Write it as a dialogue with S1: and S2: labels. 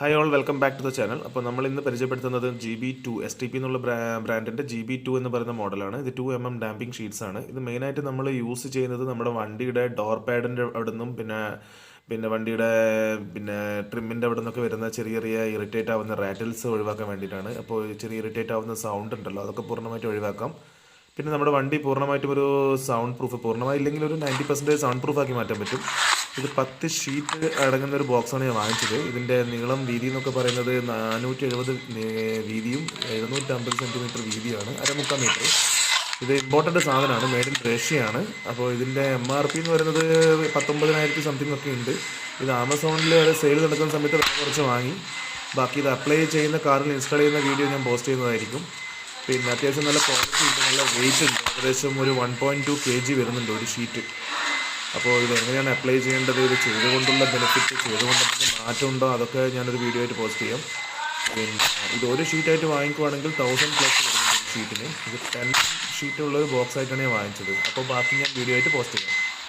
S1: Hi all welcome back to the channel. അപ്പോൾ നമ്മൾ ഇന്ന് പരിചയപ്പെടുത്തുന്നത് GB2 STP എന്നുള്ള ബ്രാൻഡിൻ്റെ GB2 എന്ന് പറയുന്ന മോഡലാണ്. ഇത് 2mm ഡാമ്പിംഗ് ഷീറ്റ്സ് ആണ്. ഇത് മെയിനായിട്ട് നമ്മൾ യൂസ് ചെയ്യുന്നത് നമ്മുടെ വണ്ടിയുടെ ഡോർ പാഡിൻ്റെ അവിടെ നിന്നും പിന്നെ വണ്ടിയുടെ ട്രിമ്മിൻ്റെ അവിടെ നിന്നൊക്കെ വരുന്ന ചെറിയ ചെറിയ ഇറിറ്റേറ്റ് ആവുന്ന റാറ്റിൽസ് ഒഴിവാക്കാൻ വേണ്ടിയിട്ടാണ്. അപ്പോൾ ചെറിയ ഇറിറ്റേറ്റ് ആവുന്ന സൗണ്ട് ഉണ്ടല്ലോ, അതൊക്കെ പൂർണ്ണമായിട്ട് ഒഴിവാക്കാം. പിന്നെ നമ്മുടെ വണ്ടി പൂർണ്ണമായിട്ടും ഒരു സൗണ്ട് പ്രൂഫ്, പൂർണ്ണമായി ഇല്ലെങ്കിൽ ഒരു 90% സൗണ്ട് പ്രൂഫ് ആക്കി മാറ്റാൻ പറ്റും. ഇത് 10 ഷീറ്റ് അടങ്ങുന്ന ഒരു ബോക്സാണ് ഞാൻ വാങ്ങിച്ചത്. ഇതിൻ്റെ നീളം വീതി എന്നൊക്കെ പറയുന്നത് 470 വീതിയും 750 സെൻറ്റിമീറ്റർ വീതിയാണ്, 1.25 മീറ്റർ. ഇത് ഇമ്പോർട്ടൻ്റ് സാധനമാണ്, മെയ്ഡ് ഇൻ റഷ്യയാണ്. അപ്പോൾ ഇതിൻ്റെ MRP എന്ന് പറയുന്നത് 19,000 സംതിങ് ഒക്കെ ഉണ്ട്. ഇത് ആമസോണിൽ ഒരു സെയിൽ നടക്കുന്ന സമയത്ത് വില കുറച്ച് വാങ്ങി. ബാക്കി ഇത് അപ്ലൈ ചെയ്യുന്ന കാറിൽ ഇൻസ്റ്റാൾ ചെയ്യുന്ന വീഡിയോ ഞാൻ പോസ്റ്റ് ചെയ്യുന്നതായിരിക്കും. പിന്നെ അത്യാവശ്യം നല്ല ക്വാളിറ്റി ഉണ്ട്, നല്ല വെയിറ്റ് ഉണ്ട്. ഏകദേശം ഒരു 1.2 kg വരുന്നുണ്ട് ഒരു ഷീറ്റ്. അപ്പോൾ ഇത് എങ്ങനെയാണ് അപ്ലൈ ചെയ്യേണ്ടത്, ഇത് ചെയ്തുകൊണ്ടുള്ള ബെനിഫിറ്റ്, ചെയ്തുകൊണ്ടൊക്കെ മാറ്റമുണ്ടോ, അതൊക്കെ ഞാനൊരു വീഡിയോ ആയിട്ട് പോസ്റ്റ് ചെയ്യാം. പിന്നെ ഇത് ഒരു ഷീറ്റായിട്ട് വാങ്ങിക്കുവാണെങ്കിൽ 1000+ വരുന്നുണ്ട് ഒരു ഷീറ്റിന്. ഇത് 10 ഷീറ്റുള്ളൊരു ബോക്സ് ആയിട്ടാണ് ഞാൻ വാങ്ങിച്ചത്. അപ്പോൾ ബാക്കി ഞാൻ വീഡിയോ ആയിട്ട് പോസ്റ്റ് ചെയ്യാം.